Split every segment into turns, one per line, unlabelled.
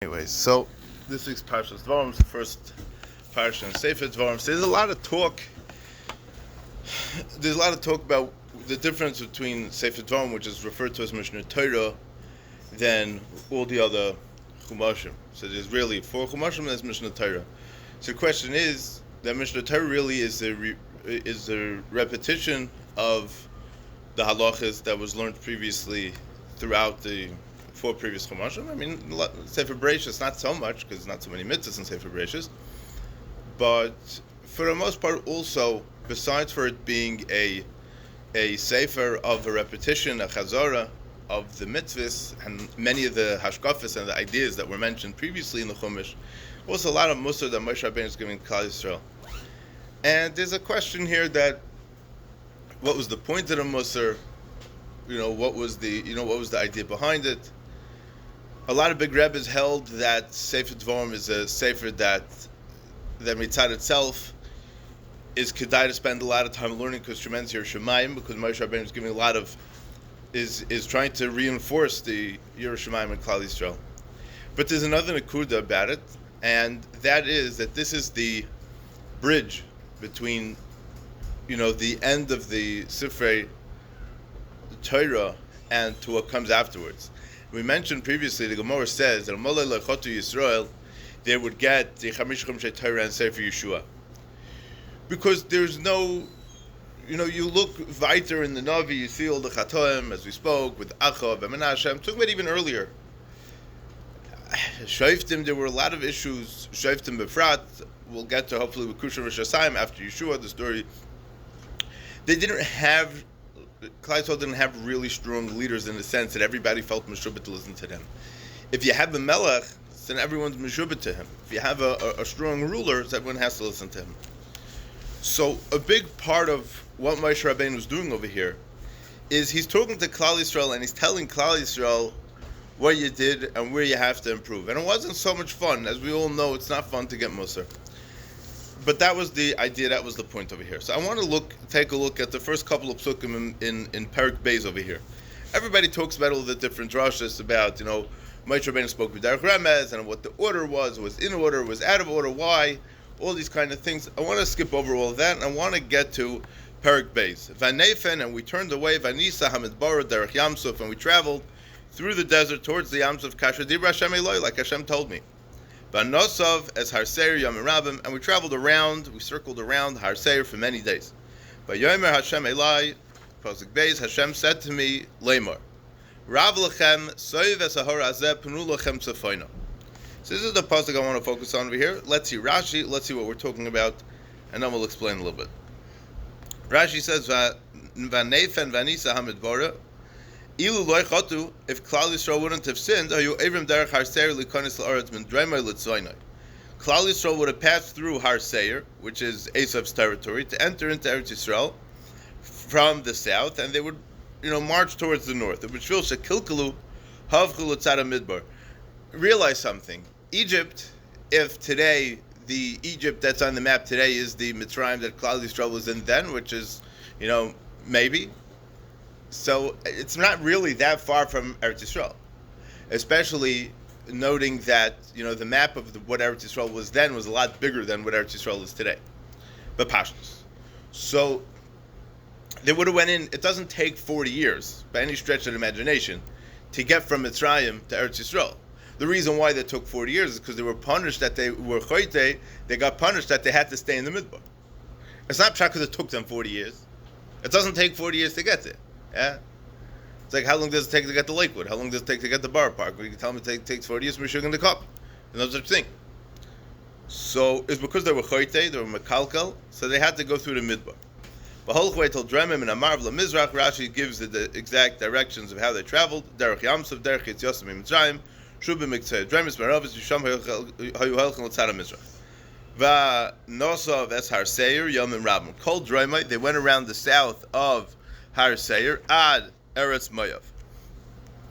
Anyways, so this week's Parshas Dvarim is the first Parsha in Sefer Dvarim. So there's a lot of talk. There's a lot of talk about the difference between Sefer Dvarim, which is referred to as Mishnah Torah, than all the other Chumashim. So there's really four Chumashim, and there's Mishnah Torah. So the question is that Mishnah Torah really is a repetition of the halachas that was learned previously throughout the four previous Chumashim. I mean, Sefer Bereshis not so much because there's not so many mitzvahs in Sefer Bereshis, but for the most part, also besides for it being a sefer of a repetition, a chazara of the mitzvahs and many of the hashkafas and the ideas that were mentioned previously in the Chumash, also a lot of musar that Moshe Rabbeinu is giving to Klal Yisrael. And there's a question here that what was the point of the musar? What was the idea behind it? A lot of big rebbes held that Sefer Dvarim is a sefer that mitzad itself is kedai to spend a lot of time learning because tremendous Yerushalayim, because Moshe Rabbeinu is giving a lot of is trying to reinforce the Yerushalayim and Klal Yisrael. But there's another nekuda about it, and that is that this is the bridge between the end of the Sifrei Torah and to what comes afterwards. We mentioned previously, the Gemara says that Amalei Lechotu Yisrael, they would get the Chamish Chumshei Torah and Sefer Yeshua. Because there's no, you look weiter in the Navi, you see all the Chatoim, as we spoke, with Achav and Menashe. I'm talking about even earlier. Shoftim, there were a lot of issues. Shoftim Befrat, we'll get to hopefully with Kushan Rosh Hashanah after Yeshua, the story. They didn't have, Klal Yisrael didn't have really strong leaders in the sense that everybody felt meshubet to listen to them. If you have a melech, then everyone's meshubet to him. If you have a strong ruler, then everyone has to listen to him. So a big part of what Moshe Rabbeinu was doing over here is he's talking to Klal Yisrael and he's telling Klal Yisrael what you did and where you have to improve. And it wasn't so much fun. As we all know, it's not fun to get Musar. But that was the idea, that was the point over here. So I want to take a look at the first couple of psukim in Perik Beis over here. Everybody talks about all the different drashas about, Moshe Rabbeinu spoke with Derech Remez and what the order was in order, was out of order, why, all these kind of things. I want to skip over all of that and I want to get to Perik Beis. Vanefen, and we turned away, Vanisa Hamidbara, Derech Yamsuf, and we traveled through the desert towards the Yamsuf Kasher Dibra Hashem Eloi, like Hashem told me. Vanosov as Har Seir Yom Rabim, and we circled around Har Seir for many days. Vayomer Hashem Elai, Pasuk Beis, Hashem said to me, Lemor, Rav Lechem Soiv Esahor Azeh Penu Lechem Tzefoino. So this is the pasuk I want to focus on over here. Let's see Rashi, let's see what we're talking about, and then we'll explain a little bit. Rashi says, Vanefen Vanisa Hamidbora, Ilu loy chatu, if Klal Yisrael wouldn't have sinned, Ayu Evrim derech Har Seir likonis la'aretz min dreimai l'tzoinai. Klal Yisrael would have passed through Har Seir, which is Esav's territory, to enter into Eretz Yisrael from the south, and they would, march towards the north. It would feel shekilkalu havchu l'tzad midbar. Realize something. Egypt, if today the Egypt that's on the map today is the Mitzrayim that Klal Yisrael was in then, which is, maybe. So it's not really that far from Eretz Yisrael, especially noting that the map of what Eretz Yisrael was then was a lot bigger than what Eretz Yisrael is today, but Pashtus. So they would have went in. It doesn't take 40 years by any stretch of the imagination to get from Mitzrayim to Eretz Yisrael. The reason why they took 40 years is because they were punished that they were choyte. They got punished that they had to stay in the midbar. It's not because it took them 40 years. It doesn't take 40 years to get there. Yeah, it's like how long does it take to get to Lakewood? How long does it take to get to Borough Park? You can tell me it takes 40 years for sugar in the cup. No such thing. So it's because they were choyte, they were mekalkal, so they had to go through the midbar. B'holchway till Dremim and Amar v'Lamizrach, Rashi gives the exact directions of how they traveled. Derech Yamsuf, Derech Yitzyosim Mitzrayim, Shubim Miktzeh, Dremis Meravis, Yisham Hayu Helchem L'Tzad HaMizrach. Va'nosav es Har Seir Yomim Rabim. Kol Dremai, they went around the south of Har Seir ad Eretz Moav.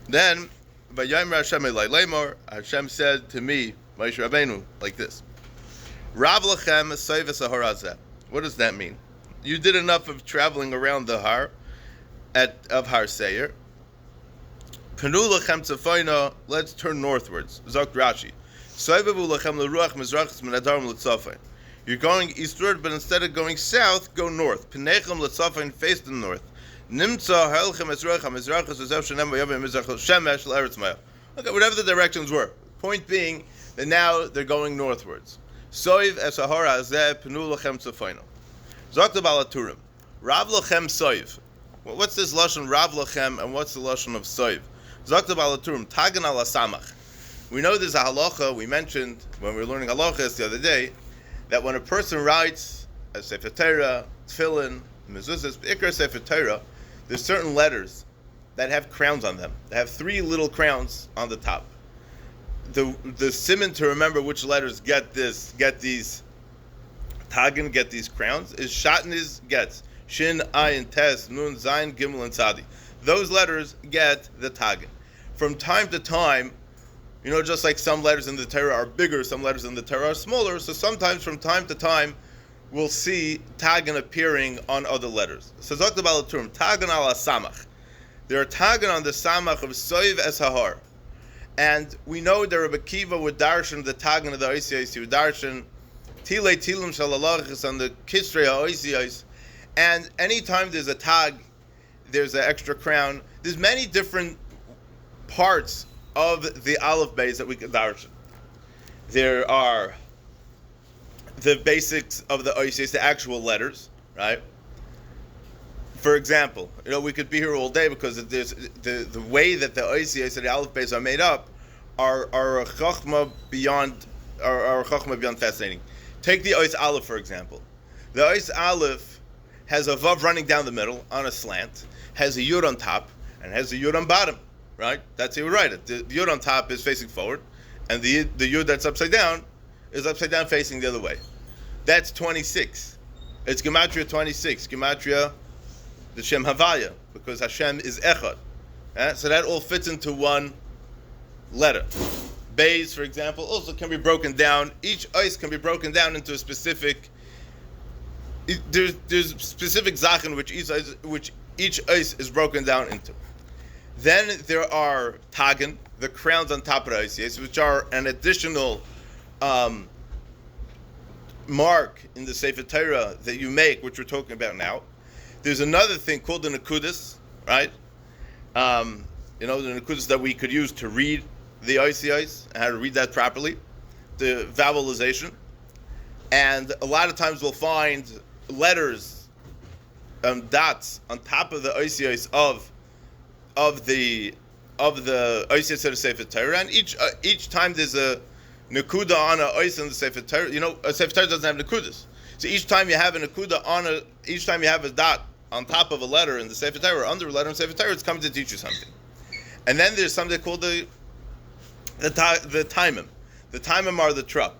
Then, Vayomer Hashem Elai Lemor, Hashem said to me, Moshe Rabbeinu, like this: Rav Lechem Soiv Esahor Azeh. What does that mean? You did enough of traveling around the Har of Har Seir. Penu Lechem Tzefoino. Let's turn northwards. Zok Rashi. You're going eastward, but instead of going south, go north. Pinechem l'tzafon, face the north. Nimtza ha'elchem ezrach ha'mizrach ha'zev shenem v'yavim mizrach shemesh l'eretz maya. Okay, whatever the directions were. Point being that now they're going northwards. Soiv esahar hazeh penu lachem tzafayno. Zokta balaturim. Rav lachem soiv. What's this lashon Rav lachem and what's the lashon of soiv? Zokta balaturim. Tagan ala samach. We know there's a halacha we mentioned when we were learning halachas the other day, that when a person writes a Sefer Torah, Tefillin, Mezuzahs, Ikar Sefer Torah, there's certain letters that have crowns on them. They have 3 little crowns on the top. The siman to remember which letters get these tagin, get these crowns, is Shatniz gets Shin, Ayin, Tes, Nun, Zayin, Gimel, and Tzadi. Those letters get the tagin. From time to time, just like some letters in the Torah are bigger, some letters in the Torah are smaller, so sometimes from time to time, we'll see tagin appearing on other letters. So Zok the Balaturim, tagin ala samach. There are tagin on the samach of Soiv es Hahar. And we know that Rabbi Kiva would darshan the tagin of the Oisiyos, he would darshan Tilei Tilim Shalalachis on the Kisrei HaOisiyos. And anytime there's a tag, there's an extra crown. There's many different parts of the Aleph Beis that we can darshan. There are the basics of the Oisiyos, the actual letters, right? For example, we could be here all day because there's the way that the Oisiyos and the Aleph Beis are made up are a chachma beyond fascinating. Take the Ois Aleph, for example. The Ois Aleph has a vav running down the middle on a slant, has a yud on top, and has a yud on bottom. Right? That's how you write it. The yud on top is facing forward, and the yud that's upside down is upside down facing the other way. That's 26. It's Gematria 26. Gematria, the Shem Havaya, because Hashem is Echad. So that all fits into one letter. Beis, for example, also can be broken down. Each ice can be broken down into a specific. There's specific zachin which each ice is broken down into. Then there are tagin, the crowns on top of the Oisiyos, which are an additional mark in the Sefer Torah that you make, which we're talking about now. There's another thing called the Nekudis, right? The Nekudis that we could use to read the Oisiyos, and how to read that properly, the vowelization. And a lot of times we'll find letters, dots on top of the Oisiyos of the Oisiyos of the Sefer Torah, and each time there's a Nekuda on a Ois in the Sefer Torah. A Sefer Torah doesn't have Nekudas, so each time you have a Nekuda each time you have a dot on top of a letter in the Sefer Torah, or under a letter in the Sefer Torah, it's coming to teach you something. And then there's something called the Taimim. The Taimim are the trup,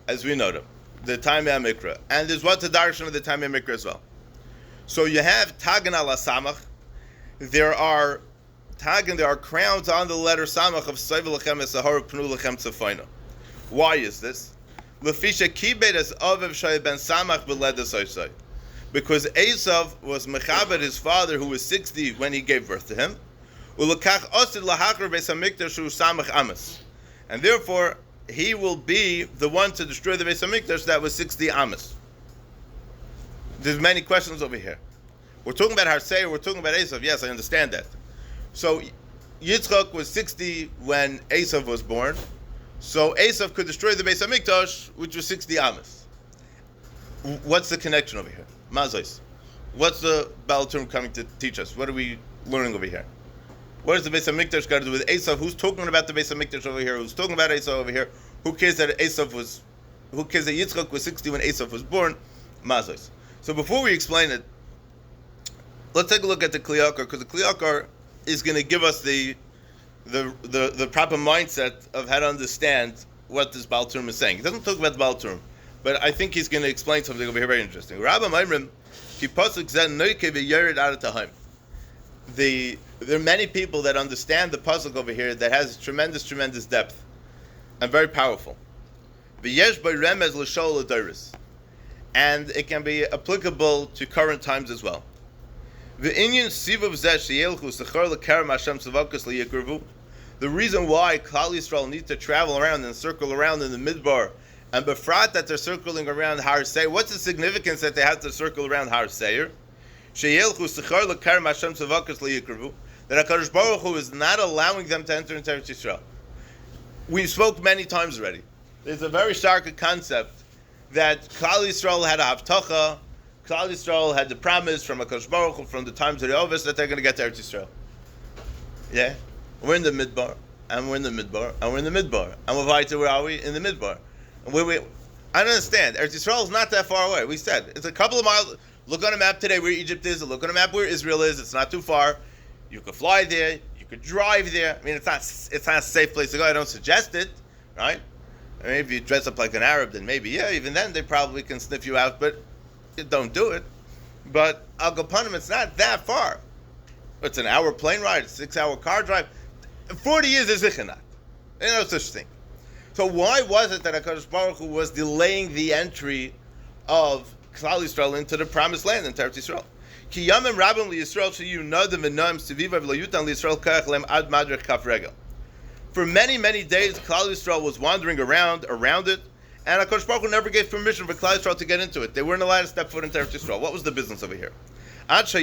as we know them, the Taimim Mikra, and there's what the darshan of the Taimim Mikra as well. So you have Tagan ala Samach. There are crowns on the letter Samach of Soiv Lechem Esahar Pnu Lechem Tzafayna. Why is this? Lefisha Kibed as Aviv Shai ben Samach Beledes Oisai. Because Esav was Mechabed, his father, who was 60 when he gave birth to him. Ulakach Osid Lahachar Beis Hamikdash Hu Samach Amos. And therefore, he will be the one to destroy the Beis Hamikdash that was 60 Amos. There's many questions over here. We're talking about Harsei, we're talking about Esav. Yes, I understand that. So Yitzchak was 60 when Esav was born. So Esav could destroy the Beis Hamikdash, which was 60 Amos. What's the connection over here? Mazos. What's the Baal Turim coming to teach us? What are we learning over here? What does the Beis Hamikdash got to do with Esav? Who's talking about the Beis Hamikdash over here? Who's talking about Esav over here? Who cares that Yitzchak was 60 when Esav was born? Mazos. So before we explain it, let's take a look at the Kli Yakar, because the Kli Yakar is going to give us the proper mindset of how to understand what this Baal Turim is saying. He doesn't talk about the Baal Turim, but I think he's going to explain something over here very interesting. Rabbi Maimrim, ki pasuk zeh noike v'yered ad tahim. There are many people that understand the pasuk over here that has tremendous depth and very powerful. V'yesh by remez l'shol l'doros, and it can be applicable to current times as well. The Inyan Sivav Zeh Sheyelchu Sechar LeKarem Hashem Tzavakas LeYikravu. The reason why Klal Yisrael need to travel around and circle around in the Midbar, and befrat that they're circling around Har Seir, what's the significance that they have to circle around Har Seir? That HaKadosh Baruch Hu is not allowing them to enter into Eretz Yisrael. We spoke many times already. There's a very stark concept that Klal Yisrael had a Havtacha, Klal Yisrael had the promise from HaKadosh Baruch Hu from the times of the Ovis that they're going to get to Eretz Yisrael. Yeah? We're in the Midbar, and we're in the Midbar, and we're in the Midbar. And where are we? In the Midbar. And I don't understand. Eretz Yisrael is not that far away. We said, it's a couple of miles. Look on a map today where Egypt is, look on a map where Israel is. It's not too far. You could fly there, you could drive there. I mean, it's not a safe place to go. I don't suggest it, right? I mean, if you dress up like an Arab, then maybe, yeah, even then they probably can sniff you out, but don't do it. But Al Gapanim, it's not that far. It's an hour plane ride, a 6-hour car drive. 40 years is Zichanat. There's no such thing. So why was it that HaKadosh Baruch Hu was delaying the entry of Klal Yisrael into the promised land in Eretz Yisrael? Ki yamim rabim liyisrael sheyu nadim v'noim sevivav loyutan liyisrael kach lem ad madrich kaf regel. For many, many days, Klal Yisrael was wandering around it, and HaKadosh Baruch Hu never gave permission for Klal Yisrael to get into it. They weren't allowed to step foot into Eretz Yisrael. What was the business over here? Until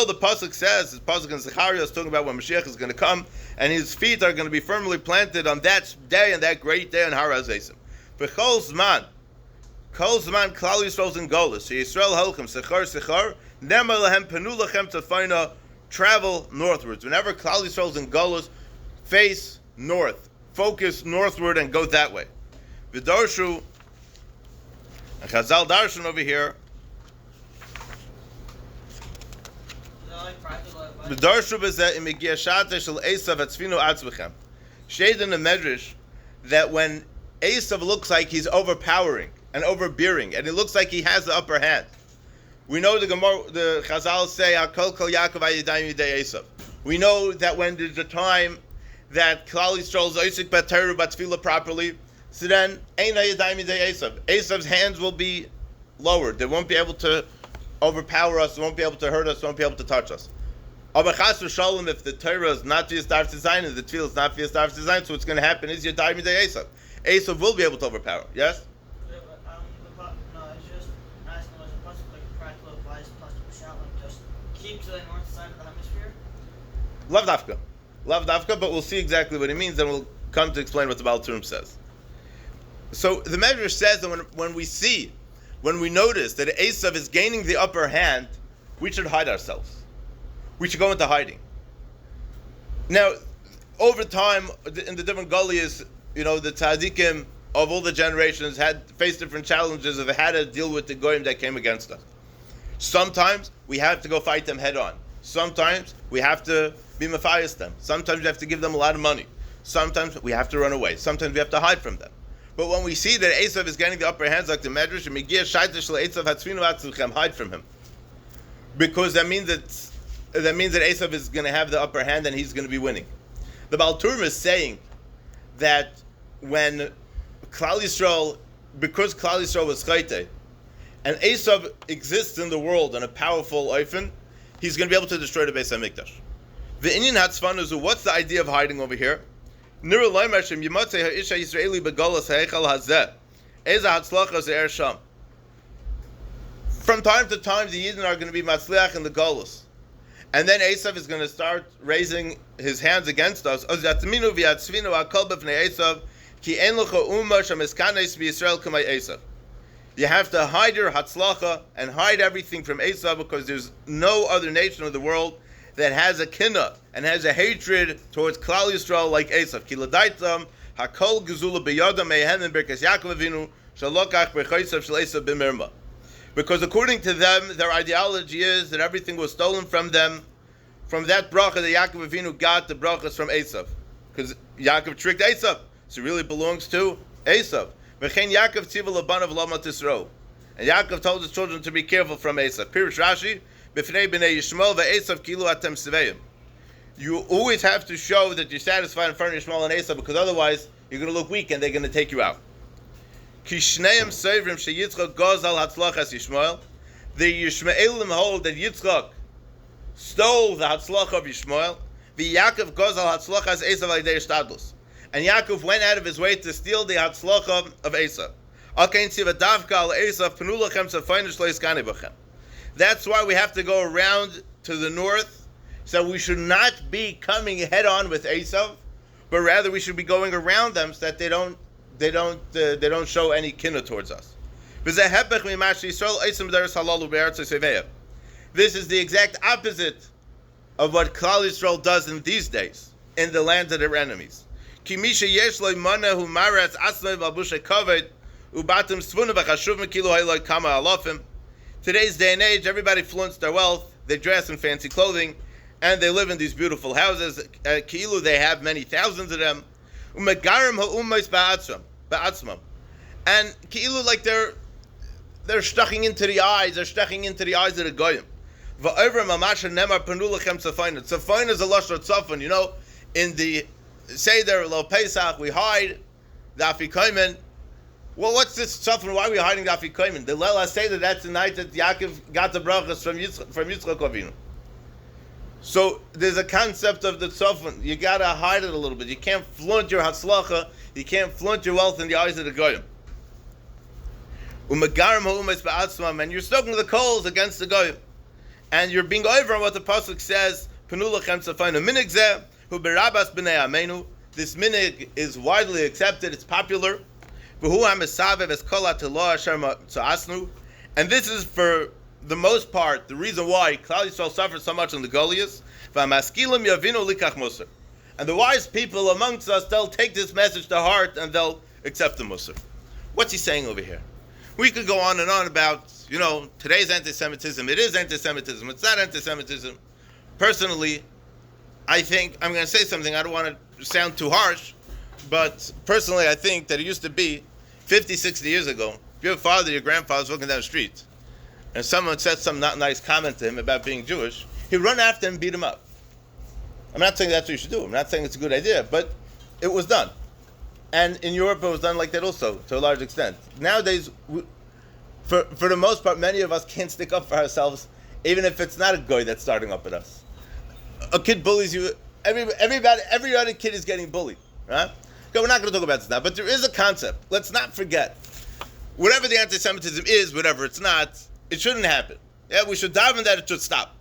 the pasuk says, the pasuk in Zechariah is talking about when Mashiach is going to come, and his feet are going to be firmly planted on that day and that great day on Har HaZeisim. B'chol zman, kol zman Klal Yisrael's in Golus. Yisrael holchem sechar nemar lahem penu lachem tafayna, travel northwards. Whenever Klal Yisrael's in Golus, face north, focus northward, and go that way. V'darshu, and Chazal darshan over here. V'darshu b'zeh im yigiyashate shel Esav atzvinu atzvechem. Shade in the Medrash that when Esav looks like he's overpowering and overbearing, and it looks like he has the upper hand. We know the Chazal say, "Hakol kol Yaakov hayidayim yidei Esav." We know that when there's a time that Klal Yisrael is oisik b'Torah b'tefillah properly, so then ein hayidayim yidei Esav. Esav's hands will be lowered; they won't be able to overpower us, they won't be able to hurt us, they won't be able to touch us. Aber chas v'shalom, if the Torah is not v'yis darf design and the tefillah is not v'yis darf design, so what's going to happen is yidayim yidei Esav. Esav will be able to overpower. Yes.
Yeah, but, no, it's just asking was a pasuk like practical advice plus Shalom, just keep to the north side of the hemisphere.
Lav dafka, but we'll see exactly what it means, and we'll come to explain what the Baal Turim says. So the Medrash says that when we notice that Esav is gaining the upper hand, we should hide ourselves. We should go into hiding. Now, over time, in the different gullies, the tzaddikim of all the generations had faced different challenges of how to deal with the goyim that came against us. Sometimes we have to go fight them head on. Sometimes we have to be mafayas them. Sometimes we have to give them a lot of money. Sometimes we have to run away. Sometimes we have to hide from them. But when we see that Esav is getting the upper hands like the Medrash, hide from him. Because that means that Esav is going to have the upper hand and he's going to be winning. The Baal Turim is saying that when Klal Yisrael, because Klal Yisrael was chayte, and Esav exists in the world in a powerful oifen, he's going to be able to destroy the Beis HaMikdash. The Inyan Hatzvanuzu, what's the idea of hiding over here? From time to time, the Yidden are going to be matzliach in the Golus. And then Esav is going to start raising his hands against us. You have to hide your hatzlacha and hide everything from Esav, because there's no other nation of the world that has a kinna and has a hatred towards Klal Yisrael like Esav. Ki l'daitam hakol gezula b'yodam mehen berkas Yaakov Avinu shalokach b'chaysav shel Esav b'mirma. Because according to them, their ideology is that everything was stolen from them. From that bracha that Yaakov Avinu got, the brachas from Esav, because Yaakov tricked Esav, so it really belongs to Esav. V'chein Yaakov tziva labanav lama tisro, and Yaakov told his children to be careful from Esav. Pirush Rashi. You always have to show that you're satisfied in front of Yishmael and Esav, because otherwise you're going to look weak and they're going to take you out. The Yishmaelim hold that Yitzchak stole the Hatzlacha of Yishmael. Yaakov goes al Hatzlacha as Esav al Yidei Shtadlus. And Yaakov went out of his way to steal the Hatzlacha of Esav. That's why we have to go around to the north. So we should not be coming head on with Esav, but rather we should be going around them so that they don't show any kinna towards us. This is the exact opposite of what Klal Yisrael does in these days in the land of their enemies. Today's day and age, everybody flaunts their wealth, they dress in fancy clothing, and they live in these beautiful houses. Ki'ilu, they have many thousands of them. And ki'ilu, like they're stucking into the eyes, of the goyim. Tzafon is a lashon tzafon. You know, in the Seder Lo Pesach, we hide the Afikomen. Well, what's this tzafon? Why are we hiding the Afikomen? The Lela say that that's the night that Yaakov got the brachas from Yitzchak Avinu. So there's a concept of the tzafon. You gotta hide it a little bit. You can't flaunt your hatzlacha. You can't flaunt your wealth in the eyes of the goyim. And you're stoking the coals against the goyim. And you're being over on what the pasuk says. This minig is widely accepted. It's popular. And this is, for the most part, the reason why Klal Yisrael suffers so much in the Goliath. And the wise people amongst us, they'll take this message to heart and they'll accept the Musar. What's he saying over here? We could go on and on about, today's anti-Semitism. It is anti-Semitism. It's not anti-Semitism. Personally, I think, I'm going to say something, I don't want to sound too harsh, but personally I think that it used to be 50, 60 years ago, if your father, your grandfather was walking down the street, and someone said some not nice comment to him about being Jewish, he'd run after him and beat him up. I'm not saying that's what you should do. I'm not saying it's a good idea, but it was done. And in Europe it was done like that also, to a large extent. Nowadays, for the most part, many of us can't stick up for ourselves, even if it's not a guy that's starting up at us. A kid bullies you. Every other kid is getting bullied. Right? Okay, we're not going to talk about this now, but there is a concept. Let's not forget. Whatever the anti-Semitism is, whatever it's not, it shouldn't happen. Yeah, we should dive in that it should stop.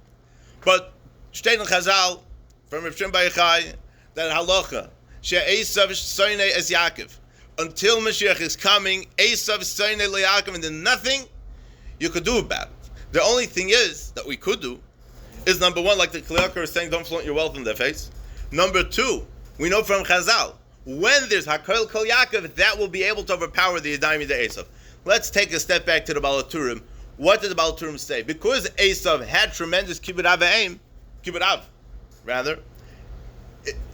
But Shtein and Chazal, from Rav Shimon Bar Yochai, that halacha, she'esav soinei es Yaakov. Until Mashiach is coming, esav soinei leYaakov, and there's nothing you could do about it. The only thing is, that we could do, is number one, like the Kliyakar is saying, don't flaunt your wealth in their face. Number two, we know from Chazal, when there's Hakol Kol Yaakov, that will be able to overpower the Yadayim de Esav. Let's take a step back to the Baal HaTurim. What did the Baal HaTurim say? Because Esav had tremendous kibbud av,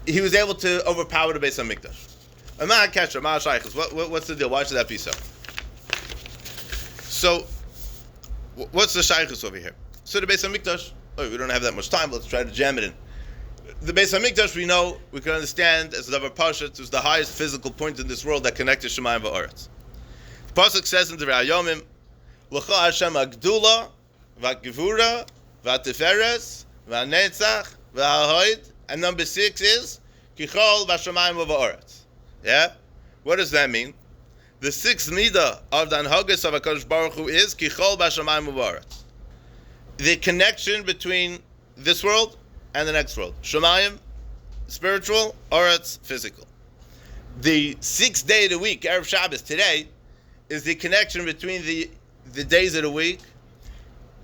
he was able to overpower the Beis HaMikdash. What's the deal? Why should that be so? So, what's the shaykhus over here? So the Beis HaMikdash, we don't have that much time, let's try to jam it in. The Beis HaMikdash, we know, we can understand, as the Pashut, is the highest physical point in this world that connects to Shemayim v'Aretz. The Pasuk says in the Rayomim, L'cha Hashem Agdula, V'Gevura, V'Tiferes, V'Netzach, V'Hahoid, and number 6 is, Kichol V'Shemayim v'Aretz. Yeah? What does that mean? The 6th midah of the Anhagas of HaKadosh Baruch Hu is, Kichol V'Shemayim v'Aretz. The connection between this world and the next world. Shemayim, spiritual, Aretz, physical. The 6th day of the week, Erev Shabbos, today, is the connection between the days of the week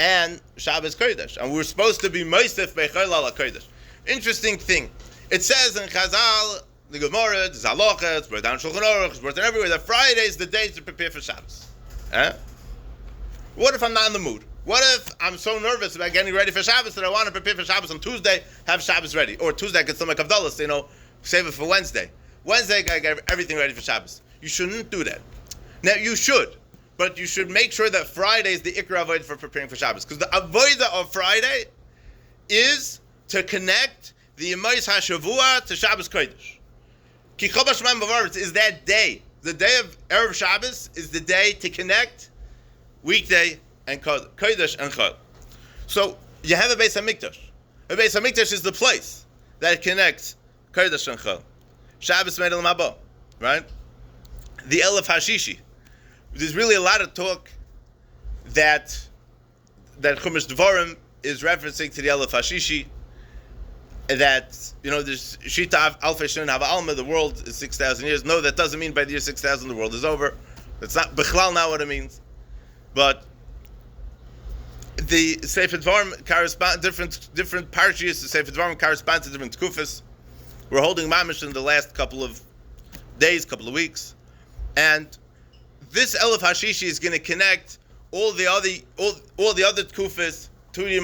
and Shabbos Kodesh. And we're supposed to be Moisef Bechol ala Kodesh. Interesting thing. It says in Chazal, the Gemara, the Zalocha, it's brought down Shulchan Aruch, it's brought down everywhere, that Friday is the day to prepare for Shabbos. What if I'm not in the mood? What if I'm so nervous about getting ready for Shabbos that I want to prepare for Shabbos on Tuesday, have Shabbos ready? Or Tuesday I get some like Havdalah, save it for Wednesday. Wednesday I get everything ready for Shabbos. You shouldn't do that. Now you should, but you should make sure that Friday is the Ikra Avodah for preparing for Shabbos. Because the Avodah of Friday is to connect the Yemais HaShavua to Shabbos Kodesh. Ki Chol B'Shemayim v'Aretz is that day. The day of Erev Shabbos is the day to connect weekday and Kodesh and Chol. So you have a Beis HaMikdash. The Beis Hamikdash is the place that connects Kodesh and Chol. Shabbos made Olam Haba, right? The Elef Hashishi. There's really a lot of talk that Chumash Dvarim is referencing to the Elef Hashishi. That, there's Shita Alfei Shin Hava Alma, the world is 6,000 years. No, that doesn't mean by the year 6,000 the world is over. That's not Bechlal not what it means. But the Sefer Dvarim correspond different parshiyos. The Sefer Dvarim correspond to different kufas. We're holding mamish in the last couple of days, couple of weeks, and this Elef Hashishi is going to connect all the other kufas to the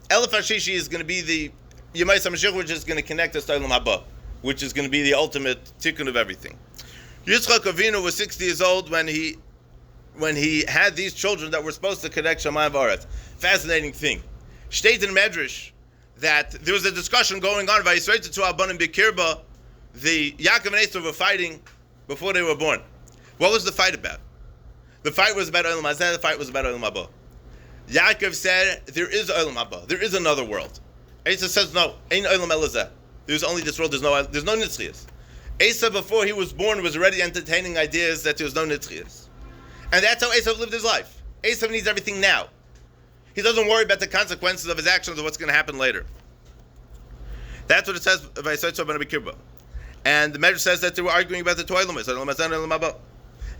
Elef Hashishi is going to be the Yemais HaMashiach, which is going to connect us to Olam Haba, which is going to be the ultimate tikkun of everything. Yitzchak Avinu was 60 years old when he had these children that were supposed to connect Shamayim V'aretz. Fascinating thing. State in Medrash that there was a discussion going on by Yisrael to Abanim Bikirba. The Yaakov and Esau were fighting before they were born. What was the fight about? The fight was about Olam Hazeh. The fight was about Olam Haba. Yaakov said, there is Olam Haba. There is another world. Esau says, no, ain't Olam Elazeh. There's only this world. There's no Nitzchias. Esau, before he was born, was already entertaining ideas that there was no Nitzchias. And that's how Esau lived his life. Esau needs everything now. He doesn't worry about the consequences of his actions or what's going to happen later. That's what it says by Yisrael ben Abikirba. And the Medrash says that they were arguing about the two Olamas, Olam Hazeh and Olam Haba.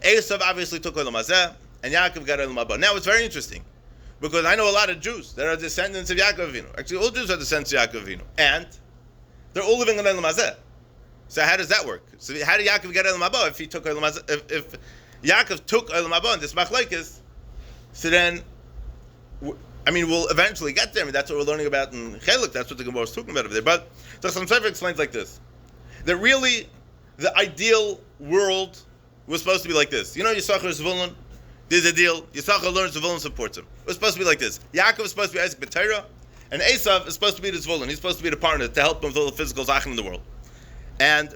Esau obviously took Olam Hazeh, and Yaakov got Olam Haba. Now it's very interesting, because I know a lot of Jews that are descendants of Yaakov Avinu. Actually, all Jews are descendants of Yaakov Avinu, and they're all living in Olam Hazeh. So how does that work? So how did Yaakov get Olam Haba if he took Olam Hazeh? If Yaakov took Olam Haba in this machlokes, so then, we'll eventually get there. That's what we're learning about in Chelek. That's what the Gemara is talking about over there. But the Chassam Sofer explains like this: that really, the ideal world was supposed to be like this. Yisachar Zvulun. There's a deal. Yisachar learns, Zvulun supports him. It was supposed to be like this. Yaakov is supposed to be Isaac B'Torah, and Esav is supposed to be the Zvulun. He's supposed to be the partner to help him with all the physical zachin in the world. And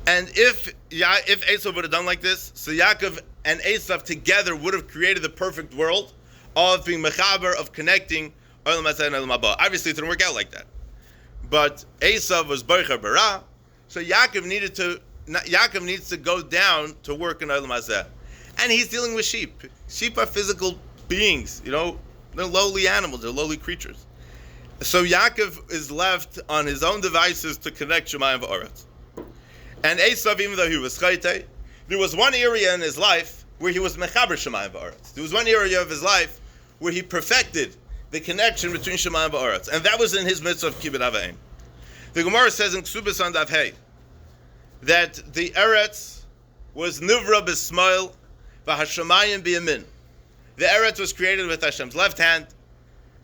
if Esav would have done like this, so Yaakov and Esav together would have created the perfect world of being mechaber, of connecting Olam Hazeh and Olam Haba. Obviously, it didn't work out like that. But Esav was Boicher Bara, so Yaakov needs to go down to work in Olam Hazeh. And he's dealing with sheep. Sheep are physical beings, they're lowly animals, they're lowly creatures. So Yaakov is left on his own devices to connect Shemayim V'aretz. And Esav, even though he was chayte, there was one area in his life where he was mechaber Shemayim V'aretz. There was one area of his life where he perfected the connection between Shemayim V'aretz, and that was in his mitzvah of Kibbud Av V'Em. The Gemara says in Ksubas on Daf Hey that the Eretz was Nivra B'Smail V'Hashamayim B'Yamin. The Eretz was created with Hashem's left hand,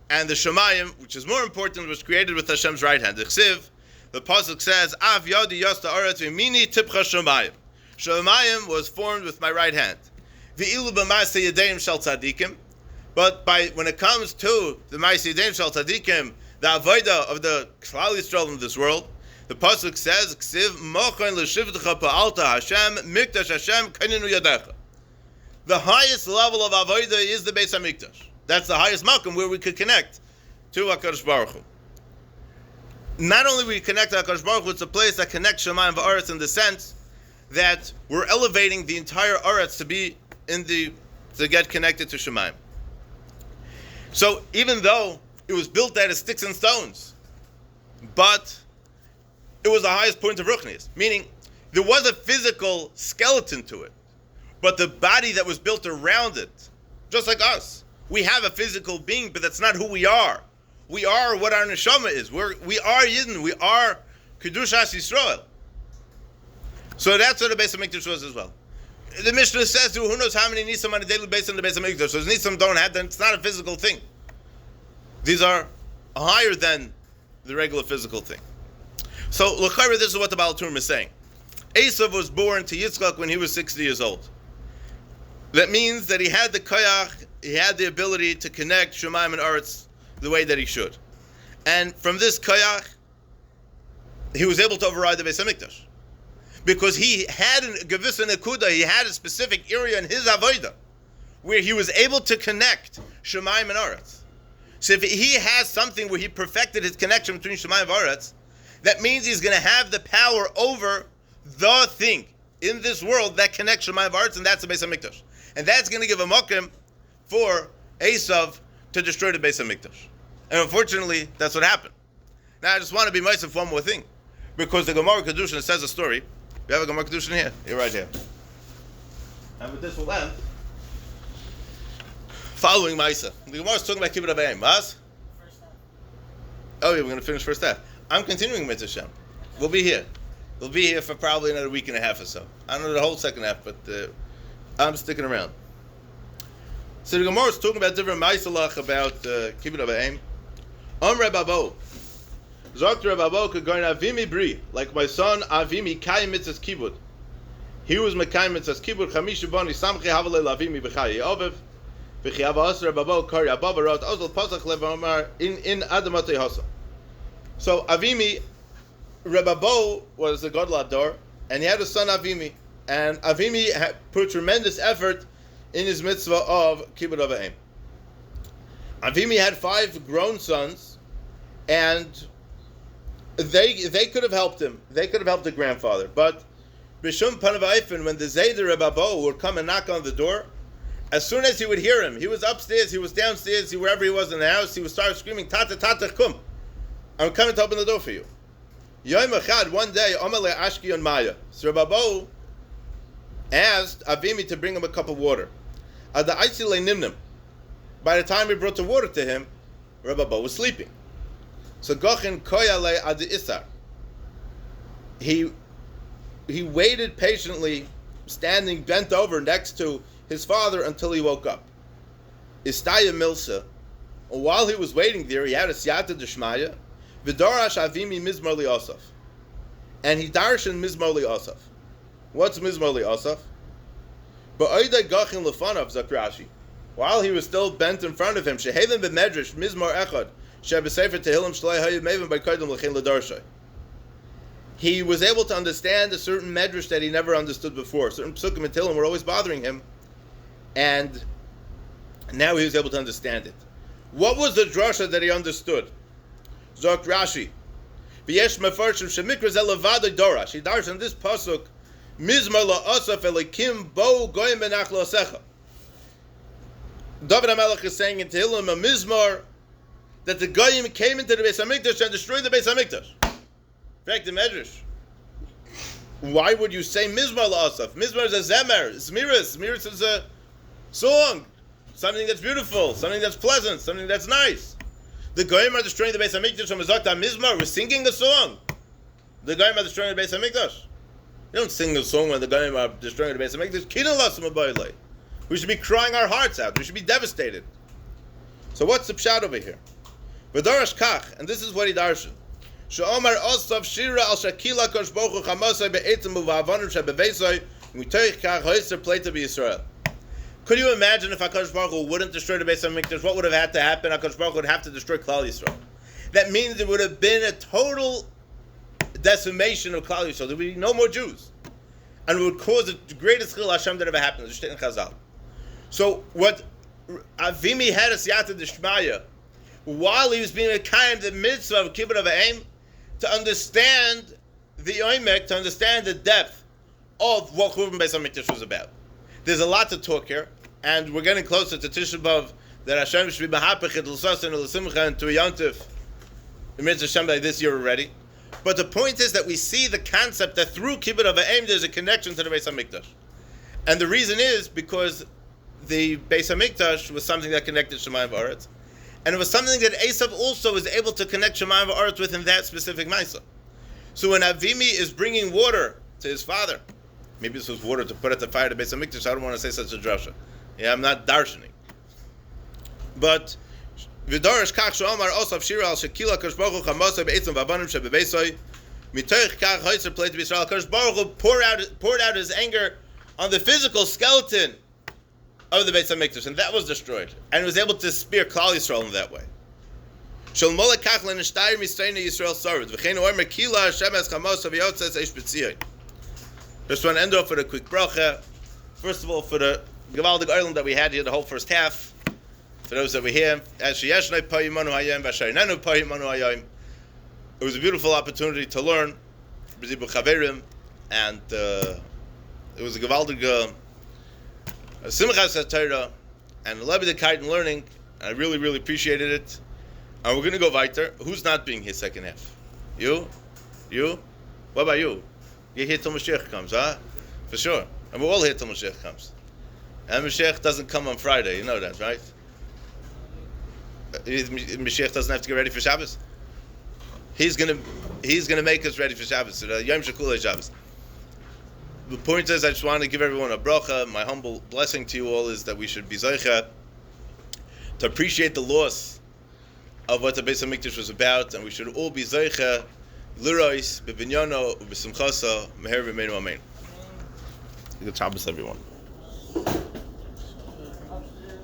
and the Shemayim, which is more important, was created with Hashem's right hand. The Chsiv, the pasuk says, Av Yodi Yasta Eretz V'Mini Tipcha Shemayim. Shemayim was formed with my right hand. V'ilu b'Ma'aseh Yedeim Shel Tzadikim. But when it comes to the Ma'aseh Yedeim Shel Tzadikim, the avodah of the Klal Yisrael in this world, the pasuk says, "Ksiv mochen l'shivtecha pa'alta Hashem mikdash Hashem kainenu yadecha." The highest level of avodah is the Beis Hamikdash. That's the highest makom where we could connect to HaKadosh Baruch Hu. Not only we connect to HaKadosh Baruch Hu, it's a place that connects Shemayim V'aretz in the sense that we're elevating the entire Aretz to get connected to Shemayim. So even though it was built out of sticks and stones, but it was the highest point of Ruchnius, meaning there was a physical skeleton to it, but the body that was built around it, just like us, we have a physical being, but that's not who we are. We are what our neshama is. We are Yidden. We are Kedushas Yisrael. So that's what the Beis Hamikdash was as well. The Mishnah says, who knows how many Nisim on a daily basis in the Beis Hamikdash. So Nisim don't have, then it's not a physical thing. These are higher than the regular physical thing. So, l'chayra, this is what the Baal Turim is saying. Esav was born to Yitzchak when he was 60 years old. That means that he had the koyach, he had the ability to connect Shemayim and Aretz the way that he should. And from this koyach, he was able to override the Beis Hamikdash. Because he had a Gevisa Nekuda, he had a specific area in his Avodah where he was able to connect Shemayim and Aretz. So if he has something where he perfected his connection between Shemayim and Aretz, that means he's going to have the power over the thing in this world that connects Shemayim and Aretz, and that's the Beis HaMikdash. And that's going to give a mokim for Esav to destroy the Beis HaMikdash. And unfortunately, that's what happened. Now, I just want to be nice of one more thing. Because the Gemara Kedushin says a story. We have a Gemara Kedushin here. You're right here. And with this we'll end. Following Maisa. The Gemara is talking about Kibbutz Avayim. Mas?
First half.
Oh, yeah, we're going to finish first half. I'm continuing Mitzvah Shem. We'll be here. We'll be here for probably another week and a half or so. I don't know the whole second half, but I'm sticking around. So the Gemara is talking about different Maisalach about Kibbutz Avayim. Reb Abo. Zok Reb Abo could go in Avimi Bri, like my son Avimi Kayim Mitzvahs Kibbutz. He was Mekayim Mitzvahs Kibbutz. Chamishu Bani Samchi Havalei Lavimi B'Chayi Ovev. V'Chiava Reb Abo Kari Abava wrote Ozal Pasach Levamar in Adamatei Hasa. So Avimi, Reb Abo was the Gadol Ador, and he had a son Avimi, and Avimi had put tremendous effort in his mitzvah of Kibbutz Avayim. Avimi had 5 grown sons, and they could have helped him. They could have helped the grandfather. But B'Shum Panav Eifin, when the Zayder Reb Abo would come and knock on the door, as soon as he would hear him, he was upstairs, he was downstairs, wherever he was in the house, he would start screaming, Tata, Tata, kum. I'm coming to open the door for you. Yom Echad, one day, Omele Ashki on Maya. So Reb Abo asked Avimi to bring him a cup of water. Ada Aitzi Le Nimnim. By the time he brought the water to him, Reb Abo was sleeping. So Gochin Koyale Adi Isar. He waited patiently, standing bent over next to his father until he woke up. Istaya Milsa. And while he was waiting there, he had a Siyata Deshmaya. V'darash Avimi Mizmor Li Asaf. And he darshan Mizmor Li Asaf. What's Mizmor Li Asaf? Ba'oida Gochin Lefanav Zakrashi. While he was still bent in front of him, Shehelim B'Medrash Mizmor Echad. He was able to understand a certain medrash that he never understood before. Certain psukim and Tehillim were always bothering him, and now he was able to understand it. What was the drasha that he understood? Zok Rashi. V'yesh mefarshim shemikra ze levadei dorash. He darshan in this pasuk, Mizmor la'asaf elikim bo goyim benach lo'asecha. David HaMelech is saying in Tehillim, a Mizmor, that the Goyim came into the Beis HaMikdash and destroyed the Beis HaMikdash. In fact, the Medrash. Why would you say Mizmor la'asaf? Mizmor is a zemer, Zmiris. Zmiris is a song, something that's beautiful, something that's pleasant, something that's nice. The Goyim are destroying the Beis HaMikdash and Mizakta Mizmor. We're singing a song. The Goyim are destroying the Beis HaMikdash. You don't sing a song when the Goyim are destroying the Beis HaMikdash. Kina lasum abayilei. We should be crying our hearts out. We should be devastated. So what's the pshat over here? V'darash kach, and this is what he darshan. She'omar osav shira al shakila kosh bochu chamasai be'etzim uva'avanim shebeveisai mitoich kach hoyser pleita b'Yisrael. Could you imagine if HaKadosh Baruch Hu wouldn't destroy the Beis HaMikdash? What would have had to happen? HaKadosh Baruch Hu would have to destroy Klal Yisrael. That means there would have been a total decimation of Klal Yisrael. There would be no more Jews. And it would cause the greatest chil Hashem that ever happened. The Shtei in Chazal. So what Avimi had a siyata d'shmaya while he was being a kind of mitzvah of kibbutz avayim to understand the oimek, to understand the depth of what Churban Beis HaMikdash was about. There's a lot to talk here, and we're getting closer to Tisha B'Av, that Hashem should be mahapech et l'sas and l'simcha and to a yontif in mitzvah Hashem by this year already. But the point is that we see the concept that through kibbutz avayim there's a connection to the Beis HaMikdash, and the reason is because the Beis HaMikdash was something that connected Shemayim v'Aretz, and it was something that Esav also was able to connect Shemayim v'Aretz with in that specific Maisa. So when Avimi is bringing water to his father, maybe this was water to put at the fire to Beis HaMikdash, I don't want to say such a drasha. Yeah, I'm not darshaning. But v'darash kach she'omar osav shira al shekila kosh baruch hu chamasai be'etzim v'avanim shebeveisai mitoich kach hoyser pleita b'Yisrael. Kosh baruch hu poured out his anger on the physical skeleton of the Beis HaMikdash, and that was destroyed, and was able to spear Klal Yisrael in that way. Shel molek kach le'nishtayir misreina Yisrael sarved v'chein omer kila Hashem es chamasai v'yotzes eish b'tziyai. Just want to end off with a quick bracha. First of all, for the Gevaldig Oilam that we had here the whole first half, For those that were here, it was a beautiful opportunity to learn, and it was a gewaltige simchas Torah and a lebedekite in learning. I really, really appreciated it. And we're going to go weiter. Who's not being here second half? You? What about you? You're here till Mashiach comes, huh? For sure. And we're all here till Mashiach comes. And Mashiach doesn't come on Friday. You know that, right? Mashiach doesn't have to get ready for Shabbos. He's gonna make us ready for Shabbos. Yom Shekulei Shabbos. The point is, I just want to give everyone a bracha. My humble blessing to you all is that we should be zeicha to appreciate the loss of what the Beis HaMikdash was about, and we should all be zeicha l'rois bebinyano u'besimchasa meher v'meinu amen. Good Shabbos, everyone.